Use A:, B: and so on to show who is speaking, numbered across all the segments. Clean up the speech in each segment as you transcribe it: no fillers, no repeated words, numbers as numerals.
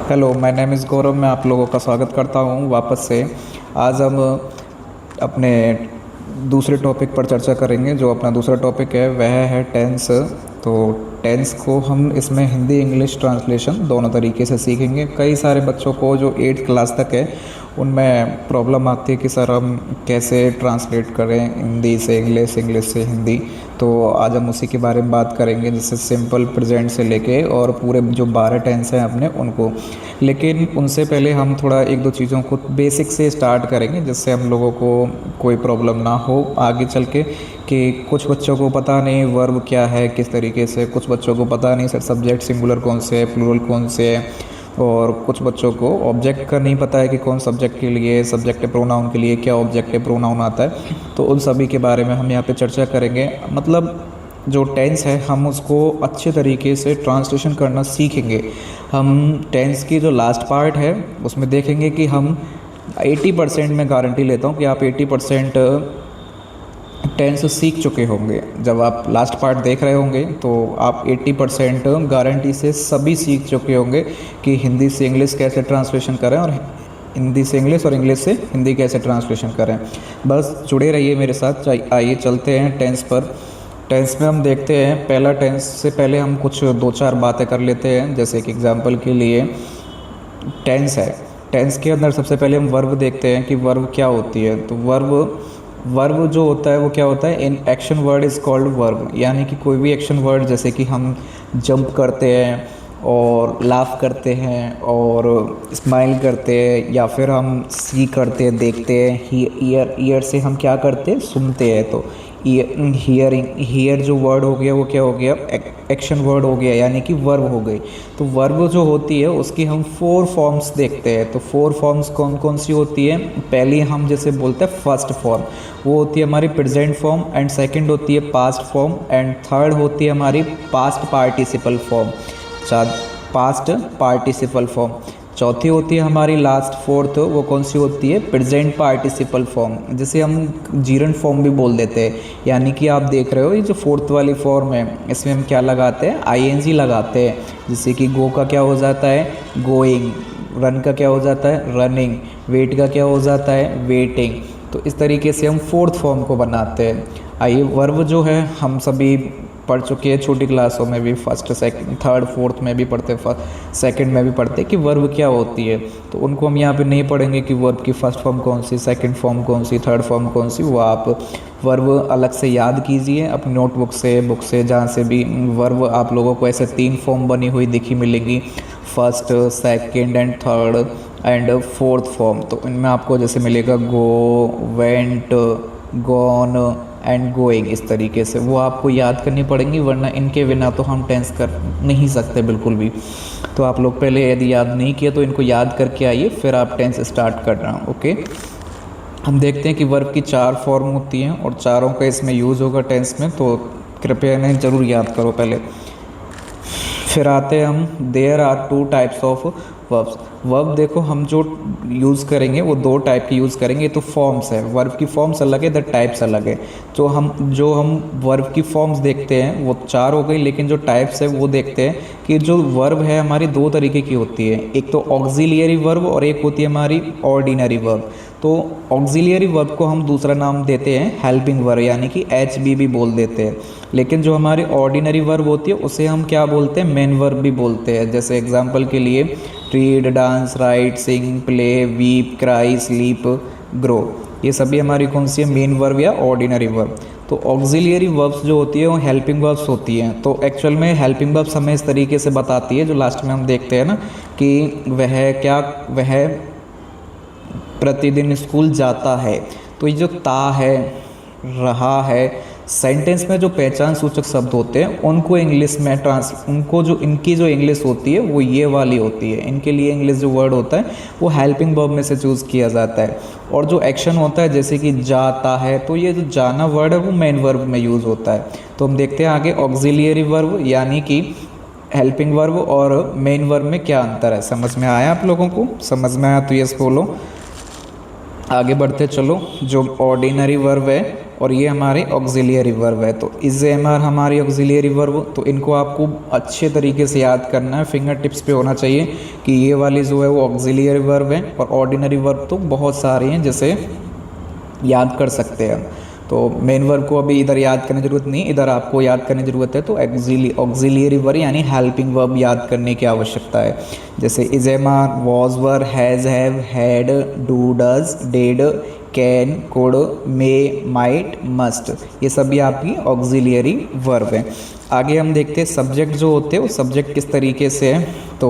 A: Hello, my name is गौरव। मैं आप लोगों का स्वागत करता हूँ वापस से। आज हम अपने दूसरे टॉपिक पर चर्चा करेंगे। जो अपना दूसरा टॉपिक है वह है टेंस। तो टेंस को हम इसमें हिंदी इंग्लिश ट्रांसलेशन दोनों तरीके से सीखेंगे। कई सारे बच्चों को जो 8th क्लास तक है उनमें प्रॉब्लम आती है कि सर हम कैसे ट्रांसलेट करें हिंदी से इंग्लिश, इंग्लिश से हिंदी। तो आज हम उसी के बारे में बात करेंगे, जैसे सिंपल प्रेजेंट से लेके और पूरे जो 12 टेंस हैं अपने उनको। लेकिन उनसे पहले हम थोड़ा एक दो चीज़ों को बेसिक से स्टार्ट करेंगे, जिससे हम लोगों को कोई प्रॉब्लम ना हो आगे चल के। कि कुछ बच्चों को पता नहीं वर्ब क्या है किस तरीके से, कुछ बच्चों को पता नहीं सर सब्जेक्ट सिंगुलर कौन से है, प्लूरल कौन से है, और कुछ बच्चों को ऑब्जेक्ट का नहीं पता है कि कौन सब्जेक्ट के लिए, सब्जेक्टिव प्रोनाउन के लिए क्या ऑब्जेक्टिव प्रोनाउन आता है। तो उन सभी के बारे में हम यहाँ पे चर्चा करेंगे। मतलब जो टेंस है हम उसको अच्छे तरीके से ट्रांसलेशन करना सीखेंगे। हम टेंस की जो लास्ट पार्ट है उसमें देखेंगे कि हम 80% में गारंटी लेता हूँ कि आप 80% टेंस सीख चुके होंगे। जब आप लास्ट पार्ट देख रहे होंगे तो आप 80% गारंटी से सभी सीख चुके होंगे कि हिंदी से इंग्लिश कैसे ट्रांसलेशन करें और हिंदी से इंग्लिश और इंग्लिश से हिंदी कैसे ट्रांसलेशन करें। बस जुड़े रहिए मेरे साथ। आइए चलते हैं टेंस पर। टेंस में हम देखते हैं, पहला टेंस से पहले हम कुछ दो चार बातें कर लेते हैं। जैसे कि एग्जांपल के लिए टेंस है, टेंस के अंदर सबसे पहले हम वर्ब देखते हैं कि वर्ब क्या होती है। तो वर्ब वर्ब जो होता है वो क्या होता है, in action word is called verb. यानी कि कोई भी एक्शन वर्ड, जैसे कि हम जंप करते हैं और लाफ करते हैं और स्माइल करते हैं, या फिर हम सी करते हैं देखते हैं, ईयर ईयर से हम क्या करते हैं सुनते हैं। तो हियरिंग, हियर जो वर्ड हो गया वो क्या हो गया, एक्शन वर्ड हो गया, यानी कि वर्ब हो गई। तो वर्ब जो होती है उसकी हम 4 फॉर्म्स देखते हैं। तो 4 फॉर्म्स कौन कौन सी होती है। पहली हम जैसे बोलते हैं फर्स्ट फॉर्म, वो होती है हमारी प्रेजेंट फॉर्म, एंड सेकंड होती है पास्ट फॉर्म, एंड थर्ड होती है हमारी past participle form, past participle form. चौथी होती है हमारी लास्ट फोर्थ, वो कौन सी होती है, प्रेजेंट पार्टिसिपल फॉर्म, जिसे हम जीरंट फॉर्म भी बोल देते हैं। यानी कि आप देख रहे हो ये जो फोर्थ वाली फॉर्म है इसमें हम क्या लगाते हैं, आईएनजी लगाते हैं। जैसे कि गो का क्या हो जाता है, गोइंग, रन का क्या हो जाता है, रनिंग, वेट का क्या हो जाता है, वेटिंग। तो इस तरीके से हम फोर्थ फॉर्म को बनाते हैं। आइए, वर्ब जो है हम सभी पढ़ चुके हैं छोटी क्लासों में भी, फर्स्ट सेकंड थर्ड फोर्थ में भी पढ़ते, सेकंड में भी पढ़ते कि वर्ब क्या होती है। तो उनको हम यहाँ पे नहीं पढ़ेंगे कि वर्ब की फर्स्ट फॉर्म कौन सी, सेकंड फॉर्म कौन सी, थर्ड फॉर्म कौन सी। वो आप वर्ब अलग से याद कीजिए अपनी नोटबुक से, बुक से, जहाँ से भी। वर्ब आप लोगों को ऐसे 3 फॉर्म बनी हुई दिखी मिलेगी, first, second and third and fourth form. तो इनमें आपको जैसे मिलेगा गो, वेंट, गॉन एंड गोइंग। इस तरीके से वो आपको याद करनी पड़ेंगी, वरना इनके बिना तो हम टेंस कर नहीं सकते बिल्कुल भी। तो आप लोग पहले यदि याद नहीं किया तो इनको याद करके आइए, फिर आप टेंस स्टार्ट करना। ओके, हम देखते हैं कि वर्ब की 4 फॉर्म होती हैं और चारों का इसमें यूज़ होगा टेंस में। तो कृपया इन्हें ज़रूर याद करो पहले। फिर आते हैं हम, there are 2 types of verbs. Verb देखो हम जो यूज़ करेंगे वो 2 टाइप की यूज़ करेंगे। तो फॉर्म्स है, वर्ब की फॉर्म्स अलग है, द टाइप्स अलग है। जो हम वर्ब की फॉर्म्स देखते हैं वो 4 हो गई, लेकिन जो टाइप्स है वो देखते हैं कि जो वर्ब है हमारी 2 तरीके की होती है। एक तो ऑक्सिलियरी वर्ब और एक होती है हमारी ऑर्डिनरी वर्ब। तो ऑक्सिलियरी वर्ब को हम दूसरा नाम देते हैं हेल्पिंग वर्ब, यानी कि HB भी बोल देते हैं। लेकिन जो हमारी ऑर्डिनरी वर्ब होती है उसे हम क्या बोलते हैं, मेन वर्ब भी बोलते हैं। जैसे एग्जांपल के लिए read, dance, write, sing, play, weep, cry, sleep, grow, ये सभी हमारी कौन सी है, मेन वर्ब या ऑर्डिनरी वर्ब। तो ऑक्सिलियरी वर्ब्स जो होती है वो हेल्पिंग वर्ब्स होती हैं। तो एक्चुअल में हेल्पिंग वर्ब्स हमें इस तरीके से बताती है, जो लास्ट में हम देखते हैं ना कि वह प्रतिदिन स्कूल जाता है। तो ये जो ता है, रहा है, सेंटेंस में जो पहचान सूचक शब्द होते हैं उनको इंग्लिश में उनको जो इनकी जो इंग्लिश होती है वो ये वाली होती है। इनके लिए इंग्लिश जो वर्ड होता है वो हेल्पिंग वर्ब में से चूज़ किया जाता है। और जो एक्शन होता है जैसे कि जाता है, तो ये जो जाना वर्ड है वो मेन वर्ब में यूज़ होता है। तो हम देखते हैं आगे ऑक्सिलियरी वर्ब यानी कि हेल्पिंग वर्ब और मेन वर्ब में क्या अंतर है। समझ में आया आप लोगों को? समझ में आया तो यस बोलो। आगे बढ़ते चलो। जो ऑर्डिनरी वर्ब है और ये हमारे ऑक्सिलियरी वर्ब है। तो इज एमआर हमारी ऑक्सिलियरी वर्ब, तो इनको आपको अच्छे तरीके से याद करना है, फिंगर टिप्स पे होना चाहिए कि ये वाली जो है वो ऑक्सिलियरी वर्ब है, और ऑर्डिनरी वर्ब तो बहुत सारे हैं जैसे याद कर सकते हैं। तो मेन वर्ब को अभी इधर याद करने की ज़रूरत नहीं, इधर आपको याद करने की ज़रूरत है। तो ऑक्सिलियरी वर्ब यानी हेल्पिंग वर्ब याद करने की आवश्यकता है, जैसे is am are, was were, has have, had, do does, did, can, could, may, might, must, ये सभी आपकी ऑक्सिलियरी वर्ब हैं। आगे हम देखते हैं सब्जेक्ट जो होते हैं वो सब्जेक्ट किस तरीके से है। तो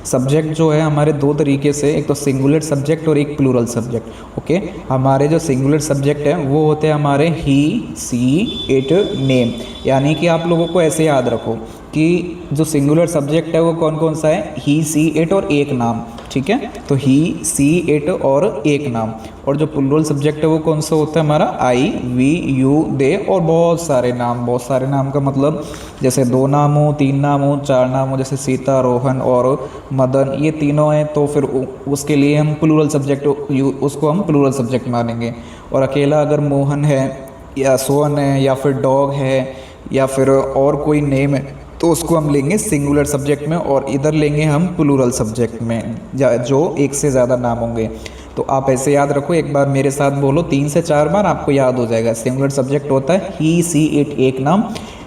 A: सब्जेक्ट जो है हमारे दो तरीके से, एक तो सिंगुलर सब्जेक्ट और एक प्लूरल सब्जेक्ट। ओके, हमारे जो सिंगुलर सब्जेक्ट है वो होते हैं हमारे ही, सी, इट, नेम। यानी कि आप लोगों को ऐसे याद रखो कि जो सिंगुलर सब्जेक्ट है वो कौन कौन सा है, ही, सी, इट और एक नाम। ठीक है, तो ही, सी, इट और एक नाम। और जो प्लूरल सब्जेक्ट है वो कौन सा होता है हमारा, आई, वी, यू, दे और बहुत सारे नाम। बहुत सारे नाम का मतलब जैसे 2 नाम हो, 3 नाम हो, 4 नाम हो, जैसे सीता, रोहन और मदन, ये तीनों हैं तो फिर उसके लिए हम प्लूरल सब्जेक्ट उसको हम प्लूरल सब्जेक्ट मानेंगे। और अकेला अगर मोहन है या सोहन है या फिर डॉग है या फिर और कोई नेम है तो उसको हम लेंगे सिंगुलर सब्जेक्ट में, और इधर लेंगे हम प्लूरल सब्जेक्ट में जो एक से ज़्यादा नाम होंगे। तो आप ऐसे याद रखो, एक बार मेरे साथ बोलो 3 से 4 बार, आपको याद हो जाएगा। सिंगुलर सब्जेक्ट होता है ही, सी, इट, एक नाम।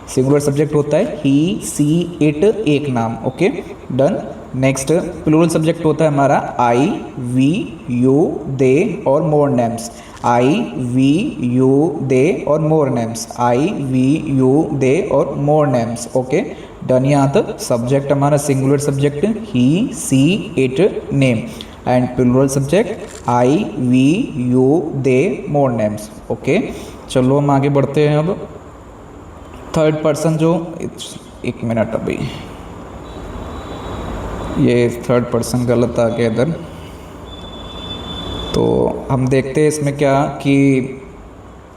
A: सिंगुलर सब्जेक्ट होता है ही, सी, इट, एक नाम। Okay, done. Next plural subject होता है हमारा आई, वी, यू, दे और more names. I, we, you, they और more names. I, we, you, they और मोर नेम्स। Okay, done. यहाँ तक सब्जेक्ट हमारा singular subject he, she, it, name, and plural subject I, we, you, they, more names. Okay, चलो हम आगे बढ़ते हैं। अब थर्ड पर्सन जो, एक मिनट, अभी ये थर्ड पर्सन गलत आ गया इधर। तो हम देखते हैं इसमें क्या कि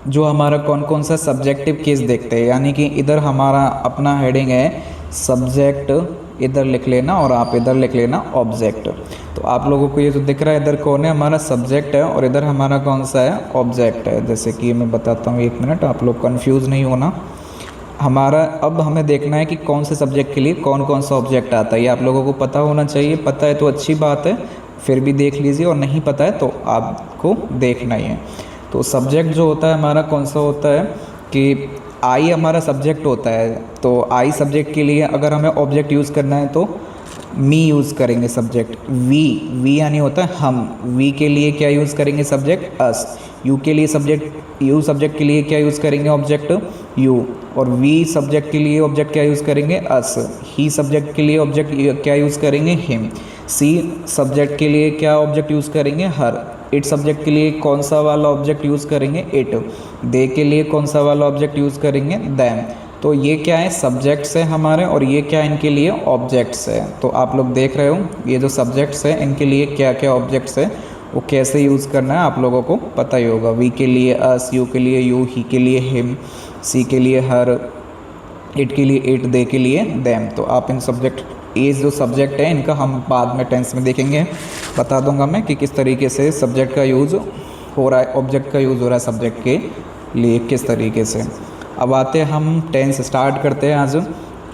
A: जो हमारा कौन कौन सा सब्जेक्टिव केस देखते हैं, यानी कि इधर हमारा अपना हेडिंग है सब्जेक्ट, इधर लिख लेना और आप इधर लिख लेना ऑब्जेक्ट। तो आप लोगों को ये जो दिख रहा है इधर कौन है, हमारा सब्जेक्ट है, और इधर हमारा कौन सा है, ऑब्जेक्ट है। जैसे कि मैं बताता हूँ, एक मिनट, आप लोग कंफ्यूज नहीं होना। हमारा अब हमें देखना है कि कौन से सब्जेक्ट के लिए कौन कौन सा ऑब्जेक्ट आता है, ये आप लोगों को पता होना चाहिए। पता है तो अच्छी बात है, फिर भी देख लीजिए, और नहीं पता है तो आपको देखना ही है। तो सब्जेक्ट जो होता है हमारा कौन सा होता है कि आई हमारा सब्जेक्ट होता है। तो आई सब्जेक्ट के लिए अगर हमें ऑब्जेक्ट यूज़ करना है तो मी यूज़ करेंगे सब्जेक्ट। वी यानी होता है हम, वी के लिए क्या यूज़ करेंगे सब्जेक्ट, अस। यू के लिए सब्जेक्ट, यू सब्जेक्ट के लिए क्या यूज़ करेंगे ऑब्जेक्ट, यू। और वी सब्जेक्ट के लिए ऑब्जेक्ट क्या यूज़ करेंगे, अस। ही सब्जेक्ट के लिए ऑब्जेक्ट क्या यूज़ करेंगे, हिम। सी सब्जेक्ट के लिए क्या ऑब्जेक्ट यूज़ करेंगे, हर। इट सब्जेक्ट के लिए कौन सा वाला ऑब्जेक्ट यूज़ करेंगे, इट। दे के लिए कौन सा वाला ऑब्जेक्ट यूज़ करेंगे, दैम। तो ये क्या है, सब्जेक्ट्स है हमारे, और ये क्या इनके लिए ऑब्जेक्ट्स है। तो आप लोग देख रहे हो ये जो सब्जेक्ट्स है इनके लिए क्या क्या ऑब्जेक्ट्स है, वो कैसे यूज़ करना है आप लोगों को पता ही होगा। वी के लिए अस, यू के लिए यू, ही के लिए हिम, सी के लिए हर, इट के लिए इट, दे के लिए दैम। तो आप इन सब्जेक्ट, ये जो सब्जेक्ट है इनका हम बाद में टेंस में देखेंगे, बता दूंगा मैं कि किस तरीके से सब्जेक्ट का यूज़ हो रहा है, ऑब्जेक्ट का यूज़ हो रहा है सब्जेक्ट के लिए किस तरीके से। अब आते हैं हम टेंस स्टार्ट करते हैं आज।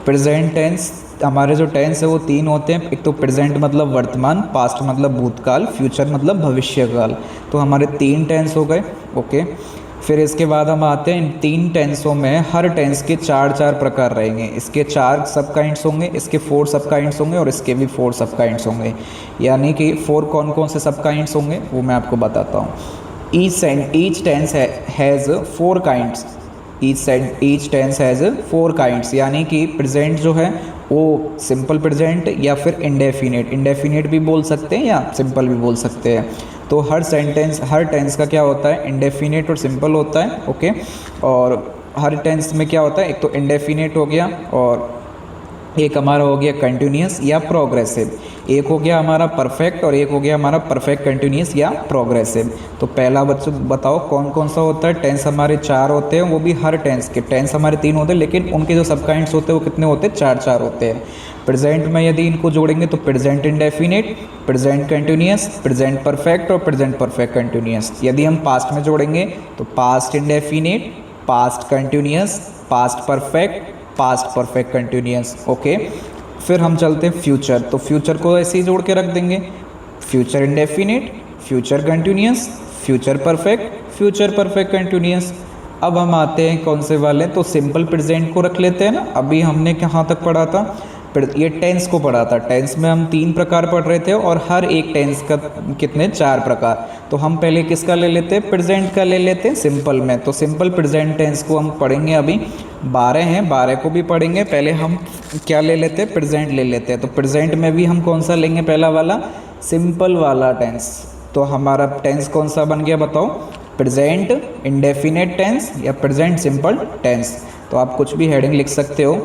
A: प्रेजेंट टेंस, हमारे जो टेंस है वो 3 होते हैं। एक तो प्रेजेंट मतलब वर्तमान, पास्ट मतलब भूतकाल, फ्यूचर मतलब भविष्यकाल। तो हमारे 3 टेंस हो गए। ओके, फिर इसके बाद हम आते हैं इन 3 टेंसों में हर टेंस के 4 प्रकार रहेंगे। इसके 4 सब काइंड्स होंगे, इसके 4 सब काइंड्स होंगे, और इसके भी 4 सब काइंड्स होंगे। यानी कि 4 कौन कौन से सब काइंड्स होंगे वो मैं आपको बताता हूँ। Each tense has 4 kinds. Each tense has 4 kinds, यानी कि प्रेजेंट जो है वो सिंपल प्रेजेंट या फिर इंडेफिनिट भी बोल सकते हैं या सिंपल भी बोल सकते हैं। तो हर टेंस का क्या होता है, इंडेफिनिट और सिंपल होता है। ओके, और हर टेंस में क्या होता है, एक तो इंडेफिनिट हो गया और एक हमारा हो गया कंटिन्यूस या प्रोग्रेसिव। एक हो गया हमारा परफेक्ट और एक हो गया हमारा परफेक्ट कंटिन्यूस या प्रोग्रेसिव। तो पहला बच्चों बताओ कौन कौन सा होता है। टेंस हमारे 4 होते हैं, वो भी हर टेंस के। टेंस हमारे 3 होते हैं लेकिन उनके जो सब काइंड्स होते हैं वो कितने होते हैं, 4 होते हैं। प्रेजेंट में यदि इनको जोड़ेंगे तो present indefinite, present continuous, present perfect और प्रेजेंट परफेक्ट कंटिन्यूस। यदि हम पास्ट में जोड़ेंगे तो past indefinite, past continuous, past perfect, past perfect continuous. Okay, फिर हम चलते हैं फ्यूचर। तो फ्यूचर को ऐसे ही जोड़ के रख देंगे, future indefinite, future continuous, future perfect, future perfect continuous. अब हम आते हैं कौन से वाले, तो सिंपल प्रेजेंट को रख लेते हैं ना। अभी हमने कहाँ तक पढ़ा था, ये टेंस को पढ़ा था। टेंस में हम 3 प्रकार पढ़ रहे थे और हर एक टेंस का कितने, 4 प्रकार। तो हम पहले किसका ले लेते हैं, प्रेजेंट का ले लेते हैं सिंपल में। तो सिंपल प्रेजेंट टेंस को हम पढ़ेंगे, अभी 12 हैं, 12 को भी पढ़ेंगे। पहले हम क्या ले लेते हैं, प्रेजेंट ले लेते हैं। तो प्रेजेंट में भी हम कौन सा लेंगे, पहला वाला सिंपल वाला टेंस। तो हमारा टेंस कौन सा बन गया बताओ, प्रेजेंट इंडेफिनिट टेंस या प्रेजेंट सिंपल टेंस। तो आप कुछ भी हेडिंग लिख सकते हो।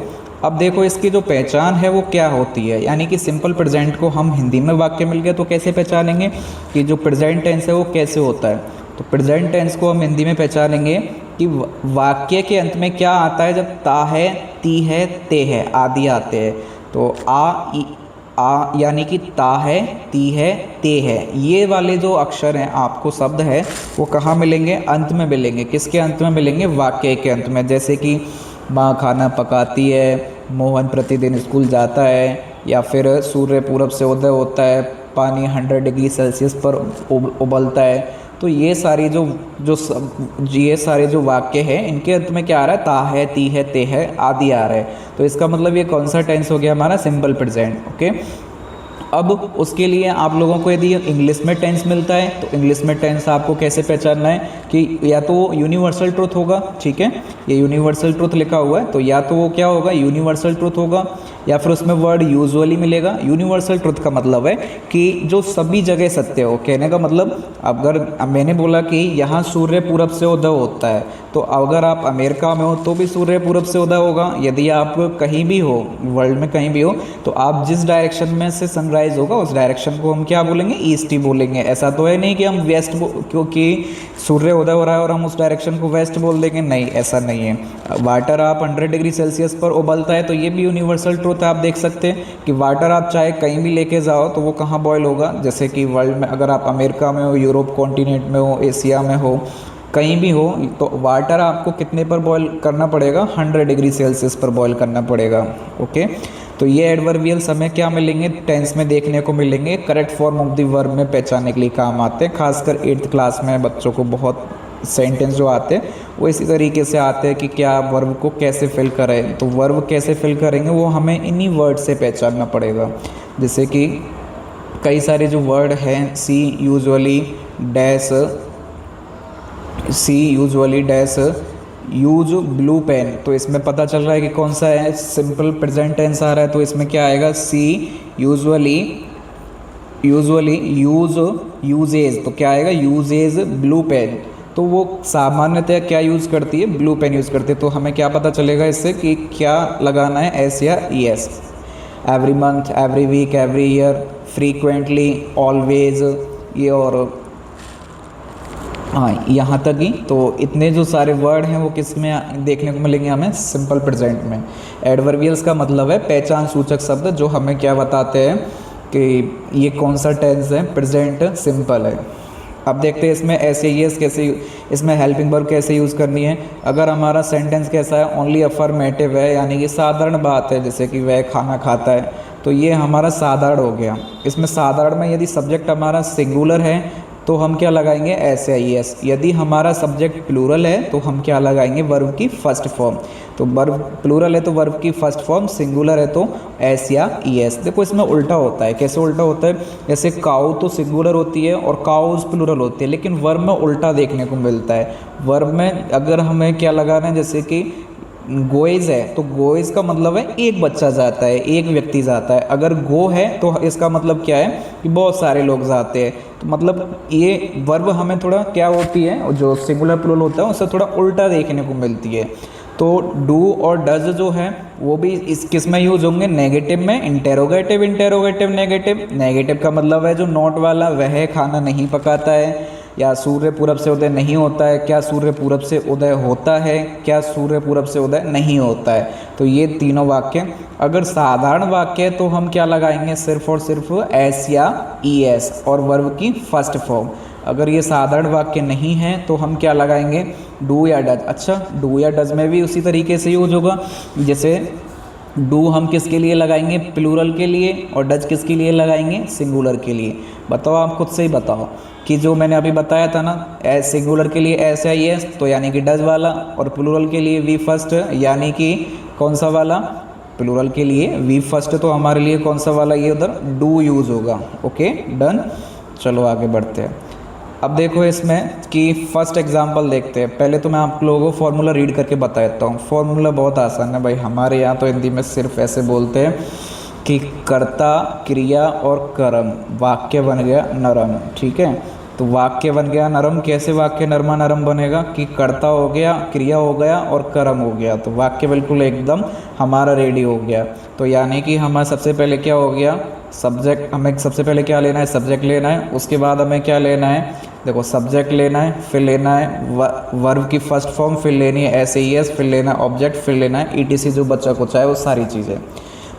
A: अब देखो इसकी जो पहचान है वो क्या होती है, यानी कि सिंपल प्रेजेंट को हम हिंदी में वाक्य मिल गया तो कैसे पहचानेंगे कि जो प्रेजेंट टेंस है वो कैसे होता है। तो प्रेजेंट टेंस को हम हिंदी में पहचानेंगे कि वाक्य के अंत में क्या आता है, जब ता है, ती है, ते है आदि आते हैं। तो आ यानी कि ता है, ती है, ते है, ये वाले जो अक्षर हैं, आपको शब्द है वो कहाँ मिलेंगे, अंत में मिलेंगे। किसके अंत में मिलेंगे, वाक्य के अंत में। जैसे कि माँ खाना पकाती है, मोहन प्रतिदिन स्कूल जाता है, या फिर सूर्य पूरब से उदय होता है, पानी 100 डिग्री सेल्सियस पर उबलता है। तो ये सारी ये सारे जो वाक्य हैं इनके अंत में क्या आ रहा है, ता है, ती है, ते है आदि आ रहा है। तो इसका मतलब ये कौन सा टेंस हो गया हमारा, सिंपल प्रेजेंट। ओके, अब उसके लिए आप लोगों को यदि इंग्लिश में टेंस मिलता है तो इंग्लिश में टेंस आपको कैसे पहचानना है कि या तो वो यूनिवर्सल ट्रुथ होगा, ठीक है, ये यूनिवर्सल ट्रुथ लिखा हुआ है, तो या तो वो क्या होगा, यूनिवर्सल ट्रुथ होगा, या फिर उसमें वर्ड यूजुअली मिलेगा। यूनिवर्सल ट्रुथ का मतलब है कि जो सभी जगह सत्य हो। कहने का मतलब, अगर मैंने बोला कि यहाँ सूर्य पूरब से उदय होता है, तो अगर आप अमेरिका में हो तो भी सूर्य पूरब से उदय होगा। यदि आप कहीं भी हो, वर्ल्ड में कहीं भी हो, तो आप जिस डायरेक्शन में से सनराइज होगा उस डायरेक्शन को हम क्या बोलेंगे, ईस्ट ही बोलेंगे। ऐसा तो है नहीं कि हम वेस्ट, क्योंकि सूर्य उदय हो रहा है और हम उस डायरेक्शन को वेस्ट बोल देंगे, नहीं, ऐसा नहीं है। वाटर आप 100 डिग्री सेल्सियस पर उबलता है, तो ये भी यूनिवर्सल ट्रुथ आप देख सकते हैं कि वाटर आप चाहे कहीं भी लेके जाओ तो वो कहाँ बॉयल होगा। जैसे कि वर्ल्ड में अगर आप अमेरिका में हो, यूरोप कॉन्टिनेंट में हो, एशिया में हो, कहीं भी हो, तो वाटर आपको कितने पर बॉयल करना पड़ेगा, 100 डिग्री सेल्सियस पर बॉयल करना पड़ेगा। ओके, तो ये एडवर्बियल्स हमें क्या मिलेंगे, टेंस में देखने को मिलेंगे। Correct form of the verb में पहचानने के लिए काम आते हैं। खासकर 8th क्लास में बच्चों को बहुत सेंटेंस जो आते हैं वो इसी तरीके से आते हैं कि क्या वर्ब को कैसे फिल करें। तो वर्ब कैसे फिल करेंगे वो हमें इन्हीं वर्ड से पहचानना पड़ेगा। जैसे कि कई सारे जो वर्ड हैं, see usually dash use blue pen, तो इसमें पता चल रहा है कि कौन सा है, सिंपल प्रेजेंट टेंस आ रहा है। तो इसमें क्या आएगा, सी यूजुअली यूजेज, तो क्या आएगा, यूजेज ब्लू पेन। तो वो सामान्यतः क्या यूज़ करती है, ब्लू पेन यूज़ करती है। तो हमें क्या पता चलेगा इससे कि क्या लगाना है, एस या ES. Every month, every week, every year, frequently, always, ये और हाँ यहाँ तक ही। तो इतने जो सारे वर्ड हैं वो किस में देखने को मिलेंगे हमें, सिंपल प्रेजेंट में। एडवर्बियल्स का मतलब है पहचान सूचक शब्द जो हमें क्या बताते हैं कि ये कौन सा टेंस है, प्रेजेंट सिंपल है। अब देखते हैं इसमें ऐसे यस कैसे, इसमें हेल्पिंग वर्ब कैसे यूज़ करनी है। अगर हमारा सेंटेंस कैसा है, ओनली अफर्मेटिव है, यानी कि साधारण बात है, जैसे कि वह खाना खाता है, तो ये हमारा साधारण हो गया। इसमें साधारण में यदि सब्जेक्ट हमारा सिंगुलर है तो हम क्या लगाएंगे, एस या ई एस। यदि हमारा सब्जेक्ट प्लूरल है तो हम क्या लगाएंगे, वर्ब की फर्स्ट फॉर्म। तो वर्ब प्लूरल है तो वर्ब की फर्स्ट फॉर्म, सिंगुलर है तो एस या ई एस। देखो इसमें उल्टा होता है, कैसे उल्टा होता है, जैसे काऊ तो सिंगुलर होती है और काउज प्लूरल होती है, लेकिन वर्ब में उल्टा देखने को मिलता है। वर्ब में अगर हमें क्या लगाना है, जैसे कि गोइज है तो गोइज का मतलब है एक बच्चा जाता है, एक व्यक्ति जाता है। अगर गो है तो इसका मतलब क्या है कि बहुत सारे लोग जाते हैं। तो मतलब ये वर्ब हमें थोड़ा क्या होती है, जो सिंगुलर प्लूरल होता है उससे थोड़ा उल्टा देखने को मिलती है। तो डू और डज जो है वो भी इस किस में यूज होंगे, नेगेटिव में, इंटेरोगेटिव, इंटेरोगेटिव नेगेटिव। नेगेटिव का मतलब है जो नॉट वाला, वह खाना नहीं पकाता है, या सूर्य पूरब से उदय नहीं होता है, क्या सूर्य पूरब से उदय होता है, क्या सूर्य पूरब से उदय नहीं होता है। तो ये तीनों वाक्य। अगर साधारण वाक्य है तो हम क्या लगाएंगे, सिर्फ और सिर्फ एस या ई एस और वर्ब की फर्स्ट फॉर्म। अगर ये साधारण वाक्य नहीं है तो हम क्या लगाएंगे, डू या डज। अच्छा, डू या डज में भी उसी तरीके से यूज होगा। जैसे डू हम किसके लिए लगाएंगे, प्लूरल के लिए, और डज किसके लिए लगाएंगे, सिंगुलर के लिए। बताओ, आप खुद से ही बताओ कि जो मैंने अभी बताया था ना, एस सिंगुलर के लिए एस या एस तो यानी कि डज वाला, और प्लूरल के लिए वी फर्स्ट यानी कि कौन सा वाला, प्लूरल के लिए वी फर्स्ट, तो हमारे लिए कौन सा वाला, ये उधर डू यूज़ होगा। Okay, done. चलो आगे बढ़ते हैं। अब देखो इसमें कि फर्स्ट एग्जांपल देखते हैं। पहले तो मैं आप लोगों को फॉर्मूला रीड करके बता देता हूँ। फॉर्मूला बहुत आसान है भाई, हमारे यहाँ तो हिंदी में सिर्फ ऐसे बोलते हैं कि कर्ता, क्रिया और कर्म, वाक्य बन गया नरम। ठीक है, तो वाक्य बन गया नरम। कैसे वाक्य नरमा नरम बनेगा कि कर्ता हो गया, क्रिया हो गया और कर्म हो गया, तो वाक्य बिल्कुल एकदम हमारा रेडी हो गया। तो यानी कि हमारा सबसे पहले क्या हो गया, सब्जेक्ट। हमें सबसे पहले क्या लेना है, सब्जेक्ट लेना है। उसके बाद हमें क्या लेना है, देखो सब्जेक्ट लेना है, फिर लेना है वर्ब की फर्स्ट फॉर्म, फिर लेनी है एस ए एस, फिर लेना है ऑब्जेक्ट, फिर लेना है ईटीसी जो बच्चा को चाहे वो सारी चीज़ें।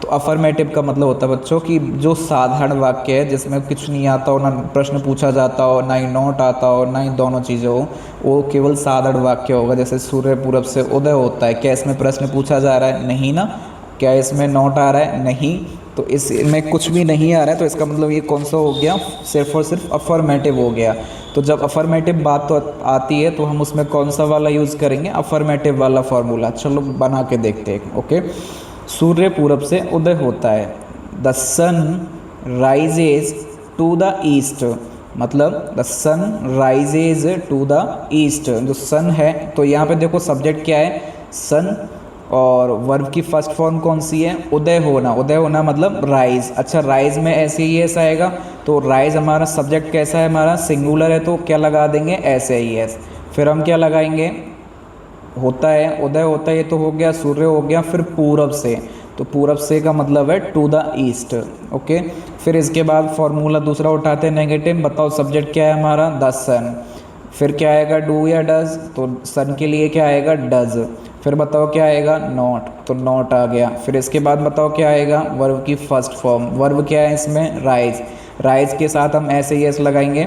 A: तो अफर्मेटिव का मतलब होता है बच्चों कि जो साधारण वाक्य है जिसमें कुछ नहीं आता हो, ना प्रश्न पूछा जाता हो, ना ही नोट आता हो, ना ही दोनों चीज़ें हो, वो केवल साधारण वाक्य होगा। जैसे सूर्य पूरब से उदय होता है, क्या इसमें प्रश्न पूछा जा रहा है, नहीं ना। क्या इसमें नोट आ रहा है, नहीं। तो इसमें कुछ भी नहीं आ रहा है, तो इसका मतलब ये कौन सा हो गया, सिर्फ और सिर्फ अफर्मेटिव हो गया। तो जब अफर्मेटिव बात तो आती है तो हम उसमें कौन सा वाला यूज़ करेंगे, अफर्मेटिव वाला फॉर्मूला। चलो बना के देखते हैं। ओके, सूर्य पूरब से उदय होता है, the sun rises to the east, मतलब the sun rises to the east. जो सन है तो यहाँ पे देखो सब्जेक्ट क्या है, सन, और वर्ब की फर्स्ट फॉर्म कौन सी है, उदय होना। उदय होना मतलब राइज। अच्छा, राइज में ऐसे ही ऐसा आएगा, तो राइज हमारा सब्जेक्ट कैसा है, हमारा सिंगुलर है, तो क्या लगा देंगे, ऐसे ही एस। फिर हम क्या लगाएंगे, होता है, उदय होता है, ये तो हो गया, सूर्य हो गया, फिर पूरब से, तो पूरब से का मतलब है टू द ईस्ट। ओके, फिर इसके बाद फॉर्मूला दूसरा उठाते हैं, नेगेटिव। बताओ सब्जेक्ट क्या है हमारा, द सन। फिर क्या आएगा, डू या डज, तो सन के लिए क्या आएगा, डज। फिर बताओ क्या आएगा, नॉट, तो नॉट आ गया। फिर इसके बाद बताओ क्या आएगा, वर्ब की फर्स्ट फॉर्म। वर्ब क्या है इसमें, राइज। राइज के साथ हम ऐसे ही एस लगाएंगे,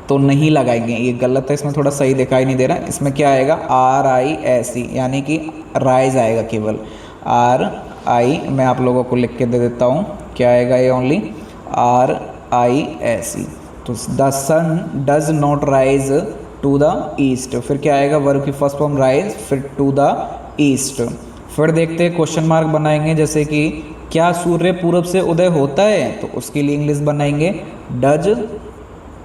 A: तो नहीं लगाएंगे, ये गलत है, इसमें थोड़ा सही दिखाई नहीं दे रहा है। इसमें क्या आएगा, आर आई एस ई, यानी कि राइज आएगा केवल, आर आई। मैं आप लोगों को लिख के दे देता हूँ, क्या आएगा ये, only R I S E. तो the sun does not rise to the east. फिर क्या आएगा, वर्ब की फर्स्ट फॉर्म राइज, फिर टू द ईस्ट। फिर देखते हैं, क्वेश्चन मार्क बनाएंगे, जैसे कि क्या सूर्य पूरब से उदय होता है, तो उसके लिए इंग्लिश बनाएंगे डज।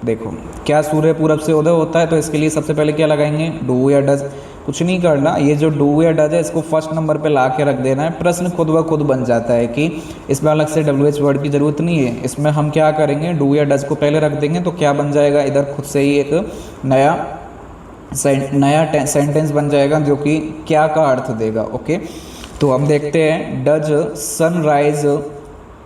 A: देखो, क्या सूर्य पूरब से उदय होता है, तो इसके लिए सबसे पहले क्या लगाएंगे, डू या डज। कुछ नहीं करना, ये जो डू या डज है इसको फर्स्ट नंबर पे ला के रख देना है। प्रश्न खुद ब खुद बन जाता है कि इसमें अलग से WH वर्ड की ज़रूरत नहीं है। इसमें हम क्या करेंगे, डू या डज को पहले रख देंगे, तो क्या बन जाएगा, इधर खुद से ही एक नया सेंटेंस बन जाएगा जो कि क्या का अर्थ देगा। ओके, तो हम देखते हैं, does sun rise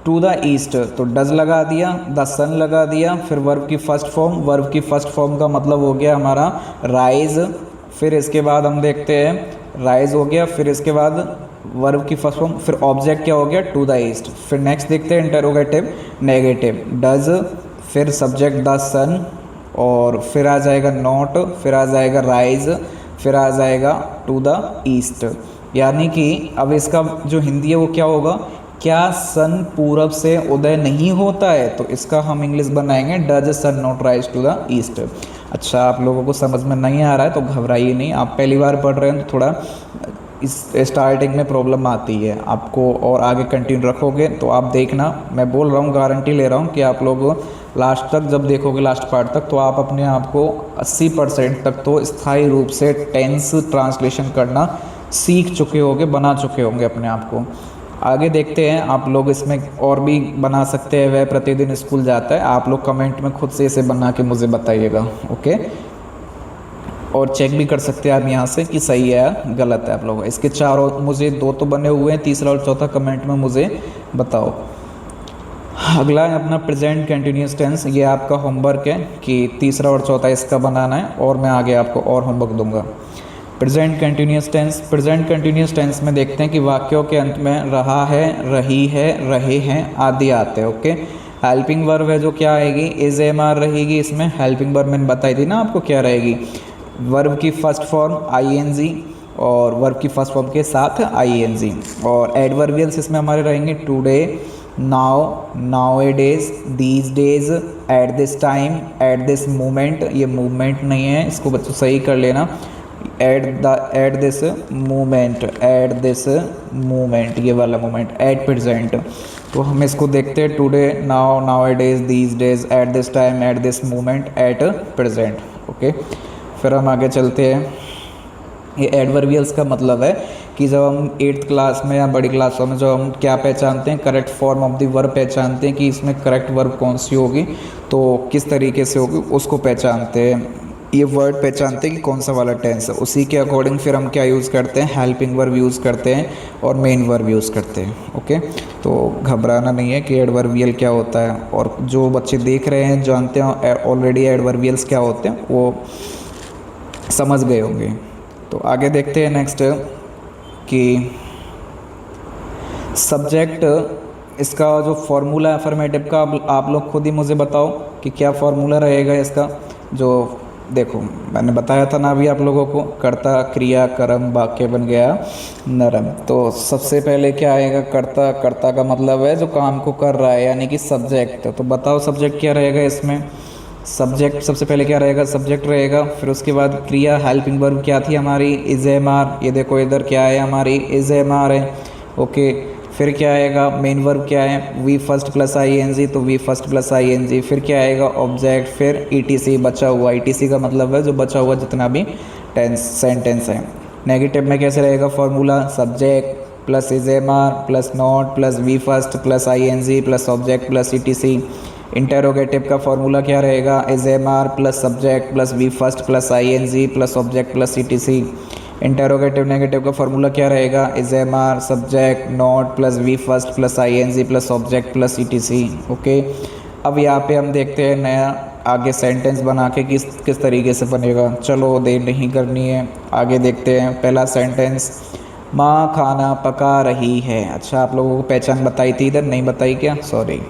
A: to the east, तो डज लगा दिया, द सन लगा दिया, फिर वर्ब की फर्स्ट फॉर्म। वर्ब की फर्स्ट फॉर्म का मतलब हो गया हमारा राइज। फिर इसके बाद हम देखते हैं, राइज हो गया, फिर इसके बाद वर्ब की फर्स्ट फॉर्म, फिर ऑब्जेक्ट क्या हो गया, टू द ईस्ट। फिर नेक्स्ट देखते हैं, इंटरोगेटिव नेगेटिव, डज, फिर सब्जेक्ट द सन, और फिर आ जाएगा नॉट, फिर आ जाएगा राइज, फिर आ जाएगा टू द ईस्ट। यानी कि अब इसका जो हिंदी है वो क्या होगा, क्या सन पूरब से उदय नहीं होता है, तो इसका हम इंग्लिश बनाएंगे does sun not rise to the east. अच्छा, आप लोगों को समझ में नहीं आ रहा है तो घबराइए नहीं, आप पहली बार पढ़ रहे हैं तो थोड़ा इस स्टार्टिंग में प्रॉब्लम आती है आपको, और आगे कंटिन्यू रखोगे तो आप देखना, मैं बोल रहा हूँ, गारंटी ले रहा हूँ कि आप लोग लास्ट तक जब देखोगे, लास्ट पार्ट तक, तो आप अपने आप को 80% तक तो स्थायी रूप से टेंस ट्रांसलेशन करना सीख चुके होंगे, बना चुके होंगे अपने आप को। आगे देखते हैं, आप लोग इसमें और भी बना सकते हैं। वह प्रतिदिन स्कूल जाता है, आप लोग कमेंट में खुद से इसे बना के मुझे बताइएगा। ओके, और चेक भी कर सकते हैं आप यहाँ से कि सही है या गलत है आप लोग। इसके चारों मुझे 2 तो बने हुए हैं, तीसरा और चौथा कमेंट में मुझे बताओ। अगला है अपना प्रेजेंट कंटिन्यूस टेंस। ये आपका होमवर्क है कि तीसरा और चौथा इसका बनाना है, और मैं आगे आपको और होमवर्क दूंगा। Present continuous tense. Present continuous tense में देखते हैं कि वाक्यों के अंत में रहा है, रही है, रहे हैं आदि आते हैं। ओके, हेल्पिंग वर्ब है जो क्या आएगी, इज एम आर रहेगी। इसमें हेल्पिंग वर्ब मैंने बताई थी ना आपको क्या रहेगी, वर्ब की फर्स्ट फॉर्म आईएनजी और वर्ब की फर्स्ट फॉर्म के साथ आईएनजी। और एडवर्बियल्स इसमें हमारे रहेंगे today, now, nowadays, these days, at this time, at this moment. ये मूवमेंट नहीं है, इसको बच्चों सही कर लेना। At this moment, at this moment, ये वाला मोमेंट, एट प्रेजेंट। तो हम इसको देखते हैं, today, now, nowadays, these days, at this time, at this moment, at present. Okay, फिर हम आगे चलते हैं। ये एडवर्बियल्स का मतलब है कि जब हम 8th क्लास में या बड़ी क्लासों में जब हम क्या पहचानते हैं, correct form of the verb पहचानते हैं कि इसमें करेक्ट वर्ब कौन सी होगी, तो किस तरीके से होगी उसको पहचानते हैं। ये वर्ड पहचानते हैं कि कौन सा वाला टेंस है, उसी के अकॉर्डिंग फिर हम क्या यूज़ करते हैं, हेल्पिंग वर्ब यूज़ करते हैं और मेन वर्ब यूज़ करते हैं। ओके, तो घबराना नहीं है कि एडवर्बियल क्या होता है, और जो बच्चे देख रहे हैं जानते हैं ऑलरेडी एडवर्बियल्स क्या होते हैं, वो समझ गए होंगे। तो आगे देखते हैं नेक्स्ट कि सब्जेक्ट, इसका जो फॉर्मूला है अफर्मेटिव का, आप लोग खुद ही मुझे बताओ कि क्या फॉर्मूला रहेगा इसका। जो देखो मैंने बताया था ना अभी आप लोगों को, कर्ता, क्रिया, कर्म, वाक्य बन गया नरम। तो सबसे पहले क्या आएगा, कर्ता। कर्ता का मतलब है जो काम को कर रहा है, यानी कि सब्जेक्ट। तो बताओ सब्जेक्ट क्या रहेगा इसमें। सब्जेक्ट सबसे पहले क्या रहेगा, सब्जेक्ट रहेगा। फिर उसके बाद क्रिया, हेल्पिंग वर्ब क्या थी हमारी, इज एम आर। ये देखो इधर क्या है हमारी, इज एम आर है। ओके, फिर क्या आएगा, मेन वर्ब क्या है, V first plus I N G, तो V first plus I N G. फिर क्या आएगा, ऑब्जेक्ट, फिर ई टी सी बचा हुआ। ई टी सी का मतलब है जो बचा हुआ जितना भी टेंस सेंटेंस है। नेगेटिव में कैसे रहेगा formula, subject plus is am are plus not plus V first plus I N G plus object plus E T C. Interrogative का फॉर्मूला क्या रहेगा, is am are plus subject plus V first plus I N G plus object plus E T C. Interrogative negative का formula क्या रहेगा, is am are subject not plus V first plus I N G plus object plus E T C. Okay, अब यहाँ पे हम देखते हैं नया आगे सेंटेंस बना के किस तरीके से बनेगा। चलो देर नहीं करनी है, आगे देखते हैं। पहला सेंटेंस, माँ खाना पका रही है। अच्छा, आप लोगों को पहचान बताई थी, इधर नहीं बताई क्या, सॉरी।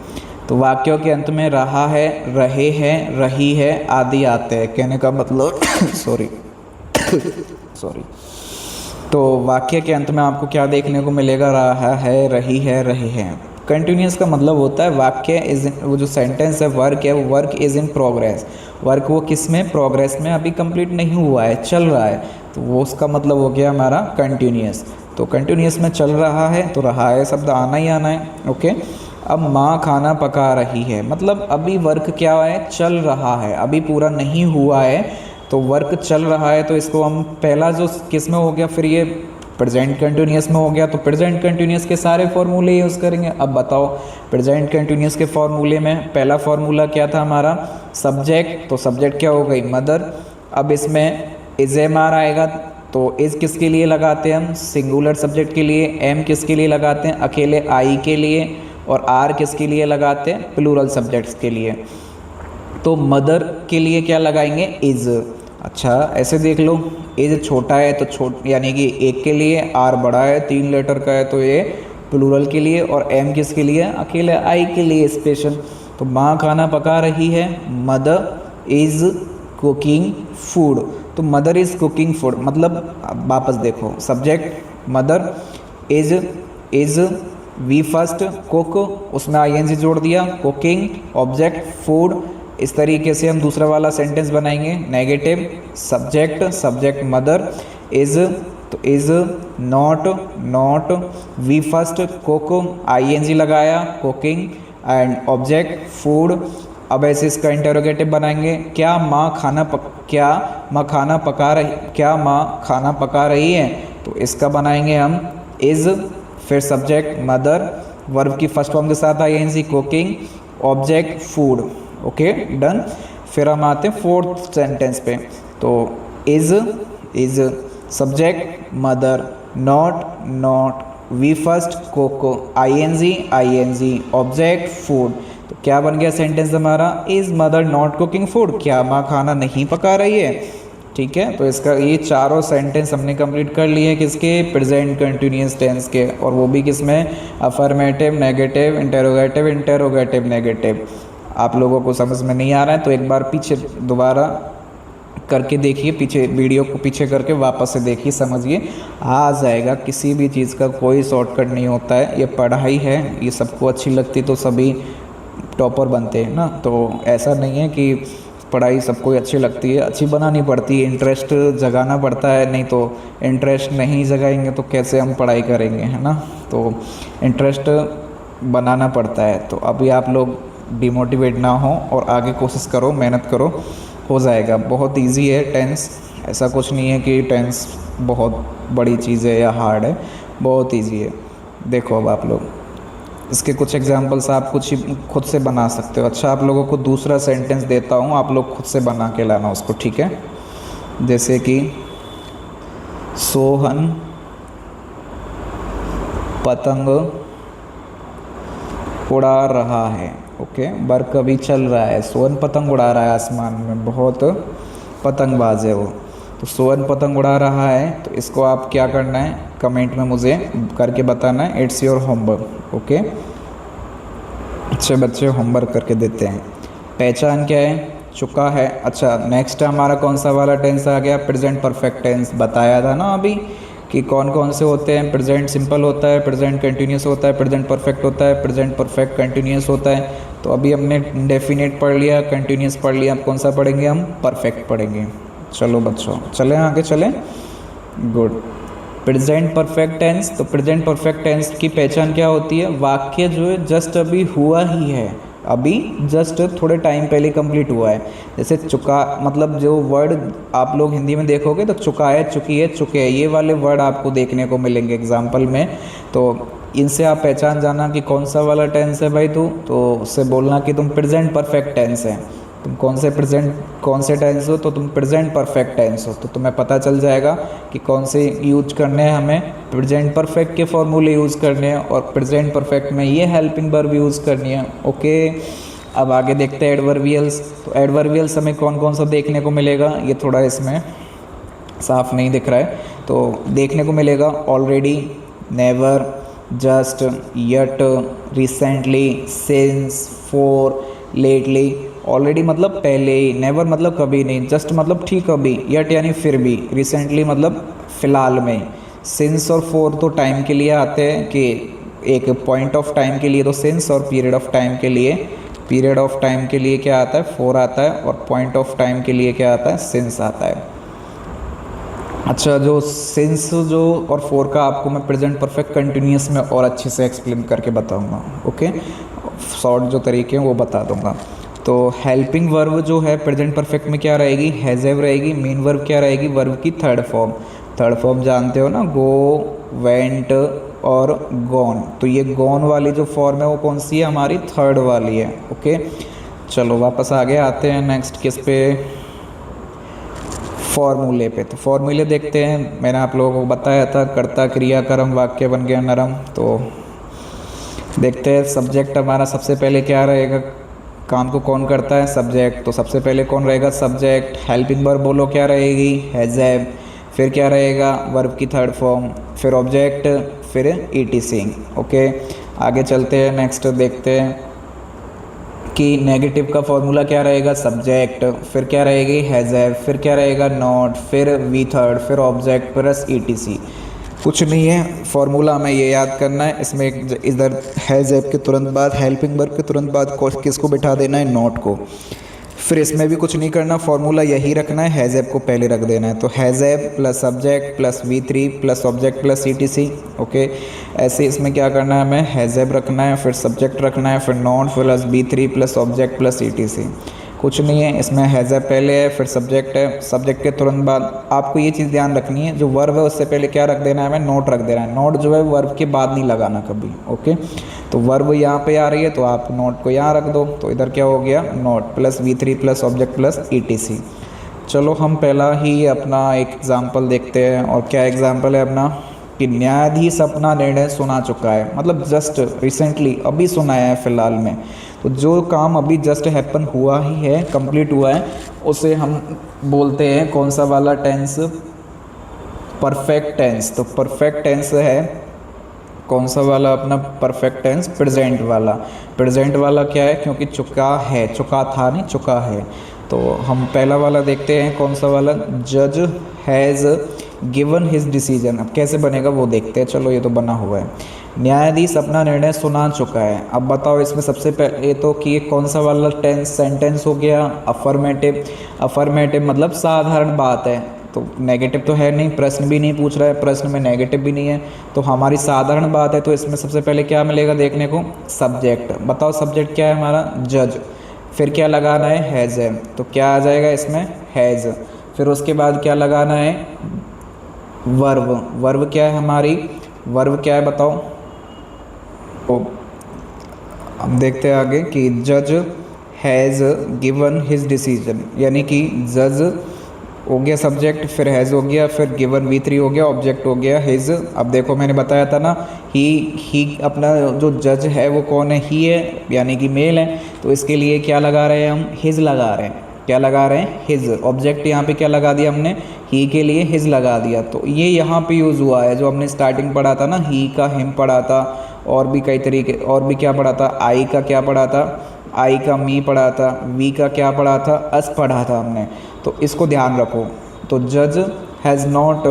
A: तो वाक्यों के अंत में रहा है, रहे हैं, रही है आदि आते हैं। कहने का मतलब सॉरी सॉरी। तो वाक्य के अंत में आपको क्या देखने को मिलेगा, रहा है, रही है, रहे हैं। कंटिन्यूस का मतलब होता है वाक्य इज, वो जो सेंटेंस है वर्क है, वो work is in progress. Work वो किस में, प्रोग्रेस में, अभी कंप्लीट नहीं हुआ है, चल रहा है, तो वो उसका मतलब हो गया हमारा कंटिन्यूस। तो कंटिन्यूस में चल रहा है, तो रहा है शब्द आना ही आना है। ओके, अब माँ खाना पका रही है, मतलब अभी वर्क क्या है, चल रहा है, अभी पूरा नहीं हुआ है, तो वर्क चल रहा है। तो इसको हम पहला जो किस में हो गया, फिर ये प्रेजेंट कंटिन्यूस में हो गया, तो प्रेजेंट कंटिन्यूस के सारे फॉर्मूले यूज़ करेंगे। अब बताओ प्रेजेंट कंटिन्यूस के फॉर्मूले में पहला फॉर्मूला क्या था हमारा, सब्जेक्ट। तो सब्जेक्ट क्या हो गई, मदर। अब इसमें इज एम आर आएगा, तो इज किसके लिए लगाते हैं हम, सिंगुलर सब्जेक्ट के लिए। एम किसके लिए लगाते हैं, अकेले आई के लिए। और आर किसके लिए लगाते हैं, प्लूरल सब्जेक्ट्स के लिए। तो मदर के लिए क्या लगाएंगे, इज। अच्छा, ऐसे देख लो, इज छोटा है तो यानी कि एक के लिए, आर बड़ा है 3 लेटर का है तो ये प्लूरल के लिए, और एम किसके लिए, अकेले आई के लिए स्पेशल। तो माँ खाना पका रही है, मदर इज़ कुकिंग फूड। तो मदर इज़ कुकिंग फूड मतलब वापस देखो, subject mother, is V first cook, उसमें आई एन जी जोड़ दिया, कुकिंग, ऑब्जेक्ट फूड। इस तरीके से हम दूसरा वाला सेंटेंस बनाएंगे। नेगेटिव, सब्जेक्ट मदर, इज़, तो is not V first cook, I N G लगाया, कुकिंग, एंड ऑब्जेक्ट फूड। अब ऐसे इसका इंटरोगेटिव बनाएंगे, क्या माँ खाना पका रही है। तो इसका बनाएंगे हम इज़, फिर सब्जेक्ट मदर, वर्ब की फर्स्ट फॉर्म के साथ I N G, cooking, object food. Okay, done. फिर हम आते हैं 4th सेंटेंस पे। तो is subject mother, not V first cook, ING object food. तो क्या बन गया सेंटेंस हमारा, is mother not cooking food, क्या माँ खाना नहीं पका रही है। ठीक है, तो इसका ये चारों सेंटेंस हमने कंप्लीट कर लिए किसके, प्रेजेंट कंटिन्यूअस टेंस के, और वो भी किसमें, अफर्मेटिव, नेगेटिव, इंटेरोगेटिव, नेगेटिव। आप लोगों को समझ में नहीं आ रहा है तो एक बार पीछे दोबारा करके देखिए, पीछे वीडियो को पीछे करके वापस से देखिए, समझिए, आ जाएगा। किसी भी चीज़ का कोई शॉर्टकट नहीं होता है, ये पढ़ाई है, ये सबको अच्छी लगती तो सभी टॉपर बनते हैं ना। तो ऐसा नहीं है कि पढ़ाई सबको अच्छी लगती है, अच्छी बनानी पड़ती है, इंटरेस्ट जगाना पड़ता है, नहीं तो इंटरेस्ट नहीं जगाएंगे तो कैसे हम पढ़ाई करेंगे, है ना। तो इंटरेस्ट बनाना पड़ता है। तो अभी आप लोग डिमोटिवेट ना हो और आगे कोशिश करो, मेहनत करो, हो जाएगा। बहुत इजी है टेंस, ऐसा कुछ नहीं है कि टेंस बहुत बड़ी चीज़ है या हार्ड है, बहुत इजी है। देखो अब आप लोग इसके कुछ एग्जांपल्स आप कुछ खुद से बना सकते हो। अच्छा, आप लोगों को दूसरा सेंटेंस देता हूँ, आप लोग खुद से बना के लाना उसको, ठीक है। जैसे कि सोहन पतंग उड़ा रहा है, ओके, बर्क अभी चल रहा है, सोहन पतंग उड़ा रहा है आसमान में, बहुत पतंगबाज है वो। तो सोहन पतंग उड़ा रहा है, तो इसको आप क्या करना है, कमेंट में मुझे करके बताना है, इट्स योर होमवर्क, ओके। अच्छे बच्चे होमवर्क करके देते हैं। पहचान क्या है, चुका है। अच्छा, नेक्स्ट हमारा कौन सा वाला टेंस आ गया, प्रेजेंट परफेक्ट टेंस। बताया था ना अभी कि कौन कौन से होते हैं, प्रेजेंट सिंपल होता है, प्रेजेंट कंटिन्यूस होता है, प्रेजेंट परफेक्ट होता है, प्रेजेंट परफेक्ट कंटिन्यूस होता है। तो अभी हमने इंडेफिनिट पढ़ लिया, कंटिन्यूस पढ़ लिया, अब कौन सा पढ़ेंगे हम, परफेक्ट पढ़ेंगे। चलो बच्चों, चलें आगे चलें, गुड। प्रेजेंट परफेक्ट टेंस, तो प्रेजेंट परफेक्ट टेंस की पहचान क्या होती है, वाक्य जो है जस्ट अभी हुआ ही है, अभी जस्ट थोड़े टाइम पहले कंप्लीट हुआ है। जैसे चुका, मतलब जो वर्ड आप लोग हिंदी में देखोगे तो चुका है, चुकी है, चुके हैं, ये वाले वर्ड आपको देखने को मिलेंगे एग्जाम्पल में। तो इनसे आप पहचान जाना कि कौन सा वाला टेंस है भाई तू, तो उससे बोलना कि तुम प्रेजेंट परफेक्ट टेंस है। तुम कौन से टेंस हो, तो तुम प्रेजेंट परफेक्ट टेंस हो। तो तुम्हें पता चल जाएगा कि कौन से यूज करने हैं, हमें प्रेजेंट परफेक्ट के फॉर्मूले यूज़ करने हैं, और प्रेजेंट परफेक्ट में ये हेल्पिंग वर्ब यूज़ करनी है, ओके। अब आगे देखते हैं एडवर्बियल्स। तो एडवर्बियल्स हमें कौन कौन सा देखने को मिलेगा, ये थोड़ा इसमें साफ नहीं दिख रहा है, तो देखने को मिलेगा already, never, just, yet, recently, since, for, lately. Already मतलब पहले ही, नेवर मतलब कभी नहीं, जस्ट मतलब ठीक अभी, यट यानी फिर भी, रिसेंटली मतलब फ़िलहाल में, सिंस और फॉर तो टाइम के लिए आते हैं कि एक पॉइंट ऑफ टाइम के लिए तो सिंस, और पीरियड ऑफ टाइम के लिए क्या आता है, फॉर आता है, और पॉइंट ऑफ टाइम के लिए क्या आता है, सिंस आता है। अच्छा, जो सिंस जो और फॉर का आपको मैं प्रेजेंट परफेक्ट कंटिन्यूस में और अच्छे से एक्सप्लेन करके बताऊंगा, ओके। शॉर्ट जो तरीके हैं वो बता दूंगा। तो हेल्पिंग वर्ब जो है प्रेजेंट परफेक्ट में क्या रहेगी, हैज़ रहेगी। मेन वर्ब क्या रहेगी, वर्ब की थर्ड फॉर्म जानते हो ना, गो, वेंट और गॉन। तो ये गॉन वाली जो फॉर्म है वो कौन सी है, हमारी थर्ड वाली है, ओके। चलो वापस आगे आते हैं, नेक्स्ट किस पे, फॉर्मूले पे। तो फॉर्मूले देखते हैं, मैंने आप लोगों को बताया था, कर्ता, क्रिया, कर्म, वाक्य बन गया नरम। तो देखते हैं, सब्जेक्ट हमारा सबसे पहले क्या रहेगा, काम को कौन करता है, सब्जेक्ट। तो सबसे पहले कौन रहेगा, सब्जेक्ट। हेल्पिंग वर्ब बोलो क्या रहेगी, हैज़, फिर क्या रहेगा, वर्ब की थर्ड फॉर्म, फिर ऑब्जेक्ट, फिर ईटीसी, ओके। आगे चलते हैं, नेक्स्ट देखते हैं कि नेगेटिव का फॉर्मूला क्या रहेगा, सब्जेक्ट, फिर क्या रहेगी, हैज़, फिर क्या रहेगा, नॉट, फिर वी थर्ड, फिर ऑब्जेक्ट प्लस ईटीसी। कुछ नहीं है, फॉर्मूला हमें ये याद करना है। इसमें इधर हैज़ के तुरंत बाद, हेल्पिंग वर्ब के तुरंत बाद किसको बिठा देना है, नॉट को। फिर इसमें भी कुछ नहीं करना, फॉर्मूला यही रखना है, हैज़ को पहले रख देना है। तो has plus subject plus V3 plus object plus ETC, okay. ऐसे इसमें क्या करना है, हमें हैज़ रखना है, फिर सब्जेक्ट रखना है, फिर not plus V3 plus object plus ETC। कुछ नहीं है, इसमें हैज़ पहले है, फिर सब्जेक्ट है, सब्जेक्ट के तुरंत बाद आपको ये चीज़ ध्यान रखनी है, जो वर्ब है उससे पहले क्या रख देना है, हमें नोट रख देना है। नोट जो है वर्ब के बाद नहीं लगाना कभी, ओके। तो वर्ब यहाँ पे आ रही है तो आप नोट को यहाँ रख दो, तो इधर क्या हो गया, note plus V3 plus object plus ETC। चलो हम पहला ही अपना एक एग्ज़ाम्पल देखते हैं। और क्या एग्ज़ाम्पल है अपना कि न्यायाधीश अपना निर्णय सुना चुका है, मतलब जस्ट रिसेंटली अभी सुनाया है फ़िलहाल में। तो जो काम अभी जस्ट हैपन हुआ ही है, कंप्लीट हुआ है, उसे हम बोलते हैं कौन सा वाला टेंस, परफेक्ट टेंस। तो परफेक्ट टेंस है कौन सा वाला अपना परफेक्ट टेंस, प्रेजेंट वाला। प्रेजेंट वाला क्या है, क्योंकि चुका है, चुका था नहीं, चुका है। तो हम पहला वाला देखते हैं कौन सा वाला, जज हैज़ गिवन हिज डिसीजन। अब कैसे बनेगा वो देखते हैं। चलो ये तो बना हुआ है, न्यायाधीश अपना निर्णय सुना चुका है। अब बताओ इसमें सबसे पहले तो कि ये कौन सा वाला टेंस, सेंटेंस हो गया अफर्मेटिव। अफर्मेटिव मतलब साधारण बात है, तो नेगेटिव तो है नहीं, प्रश्न भी नहीं पूछ रहा है, प्रश्न में नेगेटिव भी नहीं है, तो हमारी साधारण बात है। तो इसमें सबसे पहले क्या मिलेगा देखने को, सब्जेक्ट। बताओ सब्जेक्ट क्या है हमारा, जज। फिर क्या लगाना है, हैज़ है, तो क्या आ जाएगा इसमें, हैज़। फिर उसके बाद क्या लगाना है, वर्ब। वर्ब क्या है हमारी, वर्ब क्या है बताओ। तो हम देखते हैं आगे कि जज हैज़ गिवन हिज डिसीजन, यानी कि जज हो गया सब्जेक्ट, फिर हैज़ हो गया, फिर गिवन V3 हो गया, ऑब्जेक्ट हो गया हिज। अब देखो मैंने बताया था ना, ही अपना जो जज है वो कौन है, ही है, यानी कि मेल है। तो इसके लिए क्या लगा रहे हैं हम, हिज लगा रहे हैं। क्या लगा रहे हैं, हिज। ऑब्जेक्ट यहाँ पे क्या लगा दिया हमने, ही के लिए हिज लगा दिया। तो ये यहाँ पे यूज़ हुआ है, जो हमने स्टार्टिंग पढ़ा था ना, ही का हिम पढ़ा था, और भी कई तरीके, और भी क्या पढ़ा था, आई का क्या पढ़ा था, आई का मी पढ़ा था, वी का क्या पढ़ा था, अस पढ़ा था हमने। तो इसको ध्यान रखो। तो जज हैज़ नॉट,